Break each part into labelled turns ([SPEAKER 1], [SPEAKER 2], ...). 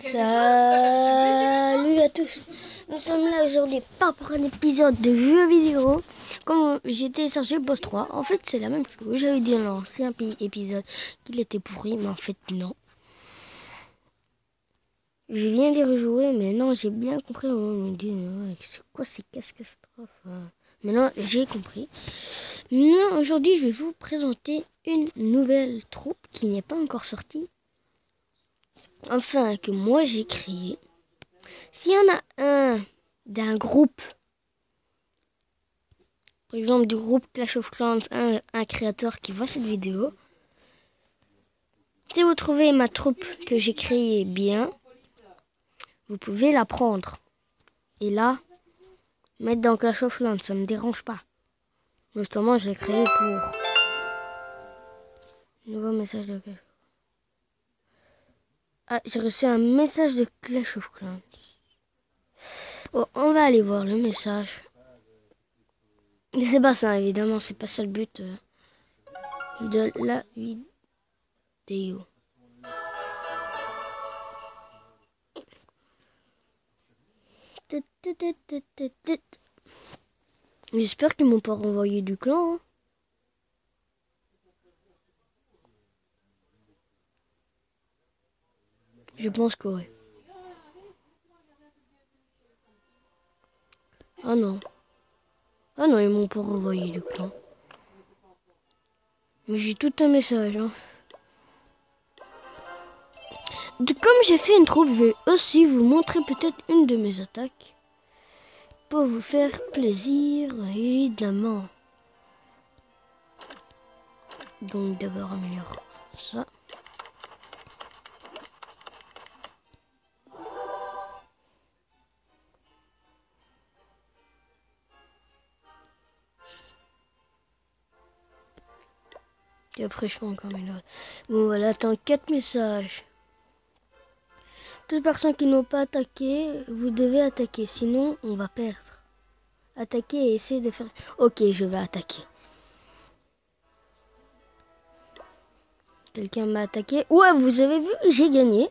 [SPEAKER 1] Salut à tous. Nous sommes là aujourd'hui pas pour un épisode de jeux vidéo. Comme j'ai téléchargé Boss 3, en fait c'est la même chose. J'avais dit dans l'ancien épisode qu'il était pourri, mais en fait non. Je viens d'y rejouer, mais non, j'ai bien compris. On me dit, c'est quoi ces catastrophes? Maintenant j'ai compris. Maintenant aujourd'hui je vais vous présenter une nouvelle troupe qui n'est pas encore sortie. Enfin, que moi j'ai créé. S'il y en a un d'un groupe, par exemple du groupe Clash of Clans, un créateur qui voit cette vidéo, si vous trouvez ma troupe que j'ai créée bien, vous pouvez la prendre. Et là, mettre dans Clash of Clans, ça me dérange pas. Justement, je l'ai créé pour... Nouveau message de Clash. Ah, j'ai reçu un message de Clash of Clans. Oh, on va aller voir le message. Mais c'est pas ça, évidemment, c'est pas ça le but de la vidéo. J'espère qu'ils m'ont pas renvoyé du clan. Hein. Je pense que ouais. Ah non. Ah non, ils m'ont pas renvoyé du clan. Mais j'ai tout un message. Hein. Comme j'ai fait une troupe, je vais aussi vous montrer peut-être une de mes attaques. Pour vous faire plaisir, évidemment. Donc d'abord améliore ça. Et après je peux encore améliorer. Bon voilà, attends 4 messages. Toutes personnes qui n'ont pas attaqué, vous devez attaquer, sinon on va perdre. Attaquer et essayer de faire... Ok, je vais attaquer. Quelqu'un m'a attaqué. Ouais, vous avez vu, j'ai gagné.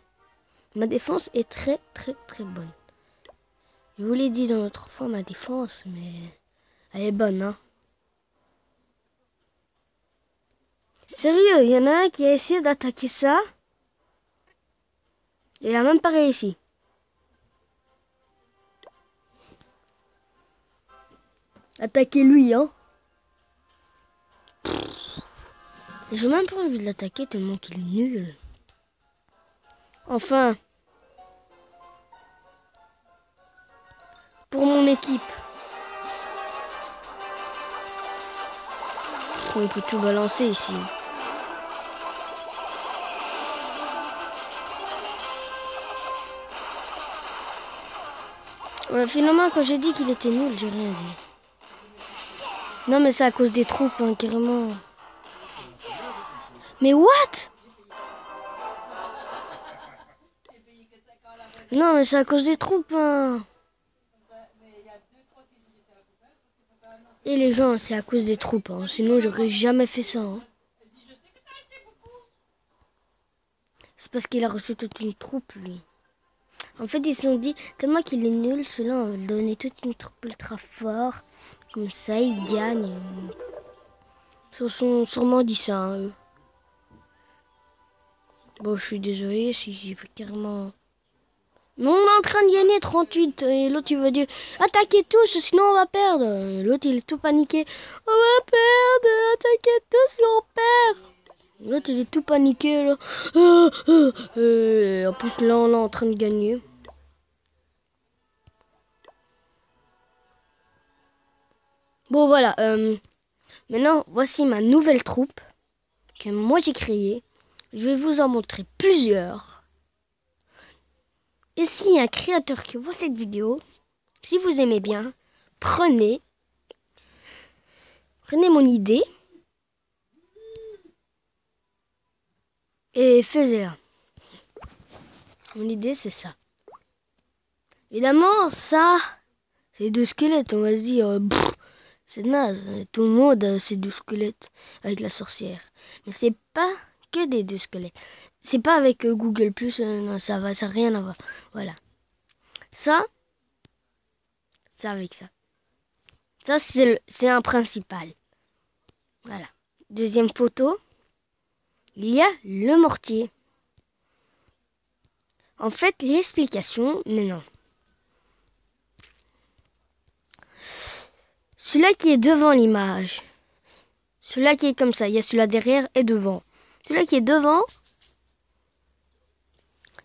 [SPEAKER 1] Ma défense est très bonne. Je vous l'ai dit dans l'autre fois, ma défense, mais elle est bonne, hein. Sérieux, il y en a un qui a essayé d'attaquer ça. Il a même pas réussi. Attaquez lui, hein. J'ai même pas envie de l'attaquer tellement qu'il est nul. Enfin. Pour mon équipe. On peut tout balancer ici. Ouais, finalement, quand j'ai dit qu'il était nul, j'ai rien dit. Non, mais c'est à cause des troupes, hein, carrément. Mais what? Non, mais c'est à cause des troupes, hein. Et les gens, c'est à cause des troupes, hein. Sinon j'aurais jamais fait ça. Hein. C'est parce qu'il a reçu toute une troupe, lui. En fait, ils se sont dit, tellement qu'il est nul, ceux-là, on va lui donner toute une troupe ultra fort. Comme ça, il gagne. Ils se sont sûrement dit ça, hein, eux. Bon, je suis désolé si j'y fais carrément... Non, on est en train de gagner 38. Et l'autre, il va dire, attaquez tous, sinon on va perdre. L'autre, il est tout paniqué. On va perdre, attaquez tous, sinon on perd. L'autre, il est tout paniqué, là. En plus, là, on est en train de gagner. Bon, voilà. Maintenant, voici ma nouvelle troupe que moi, j'ai créée. Je vais vous en montrer plusieurs. Et s'il y a un créateur qui voit cette vidéo, si vous aimez bien, prenez mon idée et faites-la. Mon idée, c'est ça. Évidemment, ça, c'est 2 squelettes. On va se dire, c'est naze. Tout le monde, c'est 2 squelettes avec la sorcière. Mais c'est pas que des deux squelettes. C'est pas avec Google+, non, ça n'a rien à voir. Voilà. Ça, c'est avec ça. Ça, c'est un principal. Voilà. Deuxième photo, il y a le mortier. En fait, l'explication, mais non. Celui-là qui est devant l'image. Celui-là qui est comme ça. Il y a celui-là derrière et devant. Celui-là qui est devant,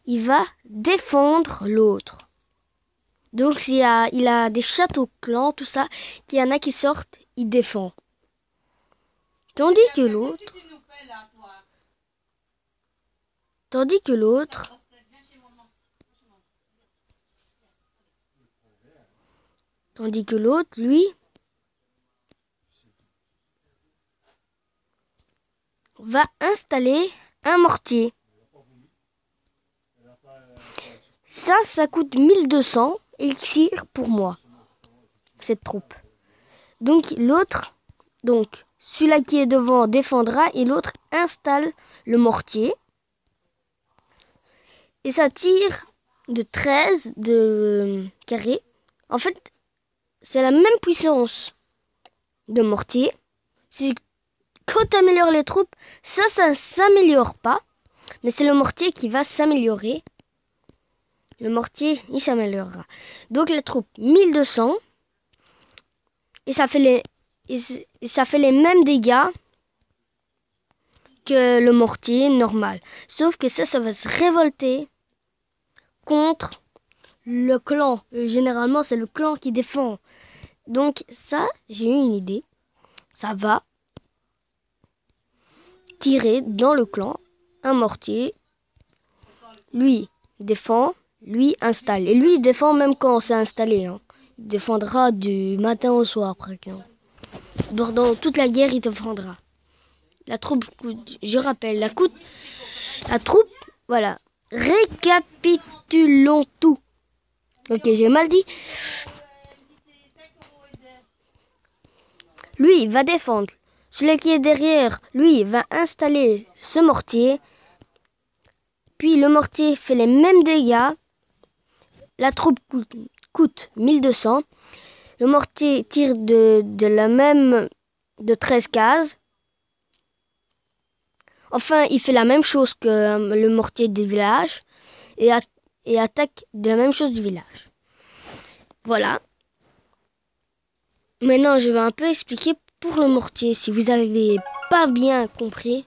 [SPEAKER 1] il va défendre l'autre. Donc, il a des châteaux clans, tout ça, qu'il y en a qui sortent, il défend. Tandis que l'autre, lui, va installer un mortier. Ça coûte 1200 élixirs pour moi, cette troupe. Donc celui-là qui est devant défendra et l'autre installe le mortier. Et ça tire de 13 de carré. En fait, c'est la même puissance de mortier. Quand tu améliores les troupes, ça s'améliore pas. Mais c'est le mortier qui va s'améliorer. Le mortier, il s'améliorera. Donc la troupe 1200. Et ça fait les mêmes dégâts que le mortier normal. Sauf que ça va se révolter contre le clan. Généralement, c'est le clan qui défend. Donc ça, j'ai eu une idée. Ça va tirer dans le clan un mortier. Lui défend, lui installe. Et lui, il défend même quand c'est installé. Hein. Il défendra du matin au soir, par exemple. Pendant toute la guerre, il défendra. La troupe coûte, je rappelle, la troupe, voilà. Récapitulons tout. Ok, j'ai mal dit. Lui, il va défendre. Celui qui est derrière, lui, va installer ce mortier. Puis le mortier fait les mêmes dégâts. La troupe coûte 1200. Le mortier tire de 13 cases. Enfin, il fait la même chose que le mortier du village et attaque de la même chose du village. Voilà. Maintenant, je vais un peu expliquer pour le mortier. Si vous n'avez pas bien compris,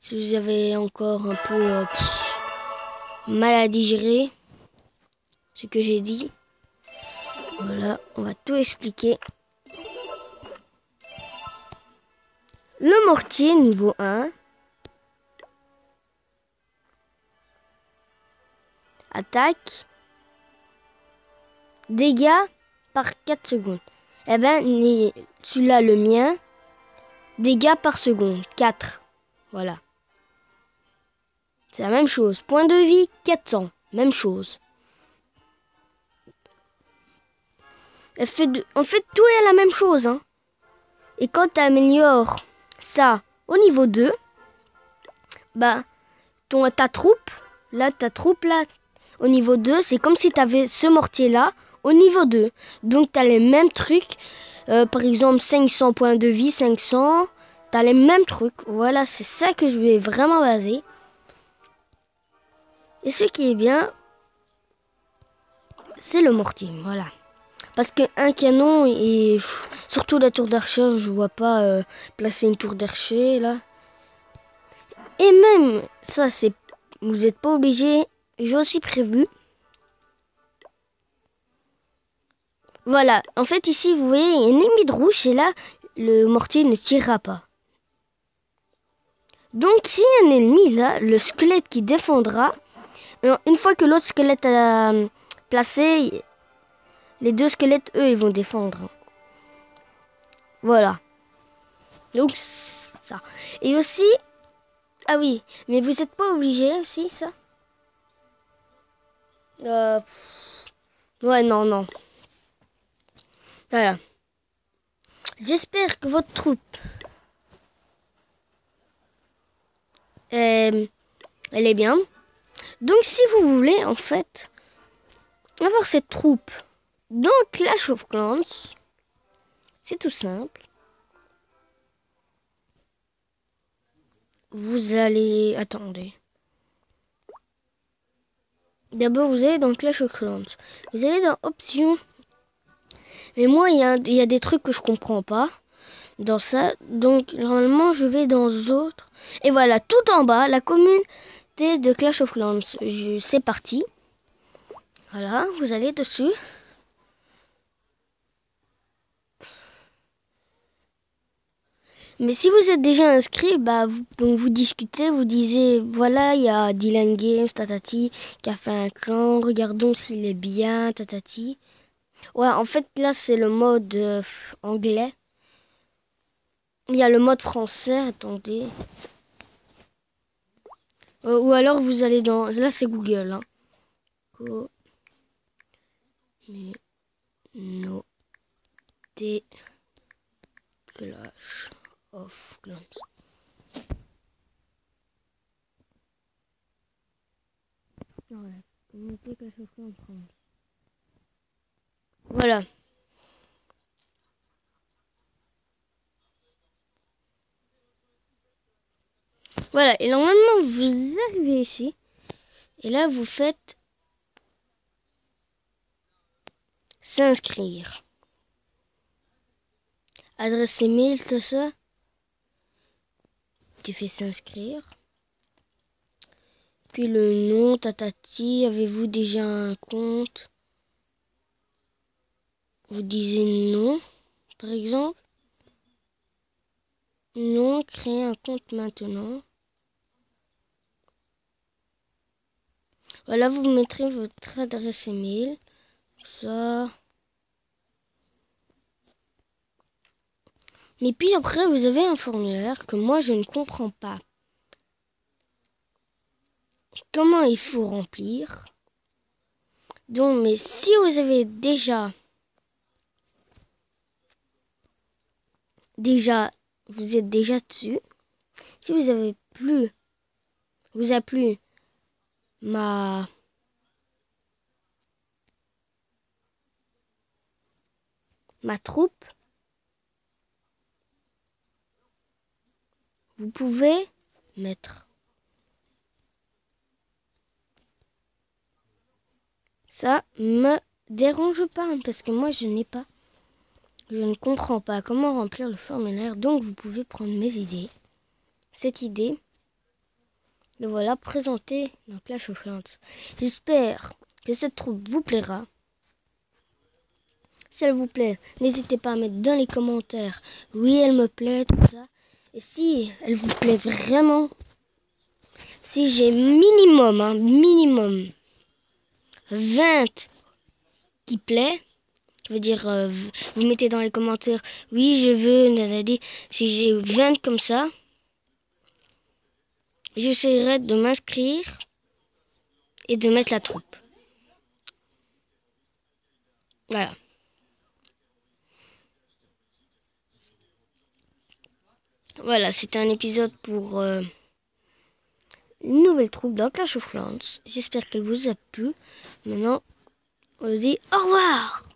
[SPEAKER 1] si vous avez encore un peu mal à digérer ce que j'ai dit, voilà, on va tout expliquer. Le mortier niveau 1. Attaque. Dégâts par 4 secondes. Eh ben, celui-là, le mien. Dégâts par seconde. 4. Voilà. C'est la même chose. Point de vie, 400. Même chose. En fait, tout est la même chose. Hein. Et quand tu améliores ça au niveau 2, bah, ta troupe, là, au niveau 2, c'est comme si tu avais ce mortier-là au niveau 2. Donc, tu as les mêmes trucs. Par exemple, 500 points de vie, 500. Tu as les mêmes trucs. Voilà, c'est ça que je vais vraiment baser. Et ce qui est bien, c'est le mortier. Voilà. Parce qu'un canon, et surtout la tour d'archer, je vois pas placer une tour d'archer, là. Et même, ça, vous n'êtes pas obligé. J'ai aussi prévu. Voilà. En fait, ici, vous voyez, il y a une limite rouge. Et là, le mortier ne tirera pas. Donc, s'il y a un ennemi, là, le squelette qui défendra. Une fois que l'autre squelette a placé, les deux squelettes, eux, ils vont défendre. Voilà. Donc, ça. Et aussi... Ah oui, mais vous n'êtes pas obligé aussi, ça. Ouais, non. Voilà. J'espère que votre troupe elle est bien. Donc si vous voulez en fait avoir cette troupe dans Clash of Clans, c'est tout simple. Vous allez... Attendez. D'abord, vous allez dans Clash of Clans. Vous allez dans Options. Mais moi, il y a des trucs que je comprends pas dans ça. Donc, normalement, je vais dans Autres. Et voilà, tout en bas, la communauté de Clash of Clans. C'est parti. Voilà, vous allez dessus. Mais si vous êtes déjà inscrit, bah vous discutez, vous disiez, voilà, il y a Dylan Games, tatati, qui a fait un clan, regardons s'il est bien, tatati. Ouais, en fait, là, c'est le mode anglais. Il y a le mode français, attendez. Ou alors, vous allez dans... Là, c'est Google. Hein. Communauté Clash of Clans. Voilà, communauté Clash of Clans France. Voilà. Voilà, et normalement, vous arrivez ici. Et là, vous faites s'inscrire. Adresse email, tout ça. Tu fais s'inscrire. Puis le nom, tatati, avez-vous déjà un compte? Vous disiez non, par exemple. Non, créer un compte maintenant. Voilà, vous mettrez votre adresse email. Ça. Mais puis après, vous avez un formulaire que moi, je ne comprends pas. Comment il faut remplir. Donc, mais si vous avez déjà, vous êtes déjà dessus. Si vous avez plus, vous a plu ma troupe, vous pouvez mettre ça me dérange pas parce que moi je ne comprends pas comment remplir le formulaire, donc vous pouvez prendre mes idées, cette idée, de voilà présenter dans Clash of Clans. J'espère que cette troupe vous plaira. Si elle vous plaît, n'hésitez pas à mettre dans les commentaires oui elle me plaît, tout ça. Et si elle vous plaît vraiment, si j'ai minimum 20 qui plaît, je veux dire, vous mettez dans les commentaires, oui, je veux, nanadi. Si j'ai 20 comme ça, j'essaierai de m'inscrire et de mettre la troupe. Voilà. Voilà, c'était un épisode pour une nouvelle troupe dans Clash of Clans. J'espère qu'elle vous a plu. Maintenant, on se dit au revoir.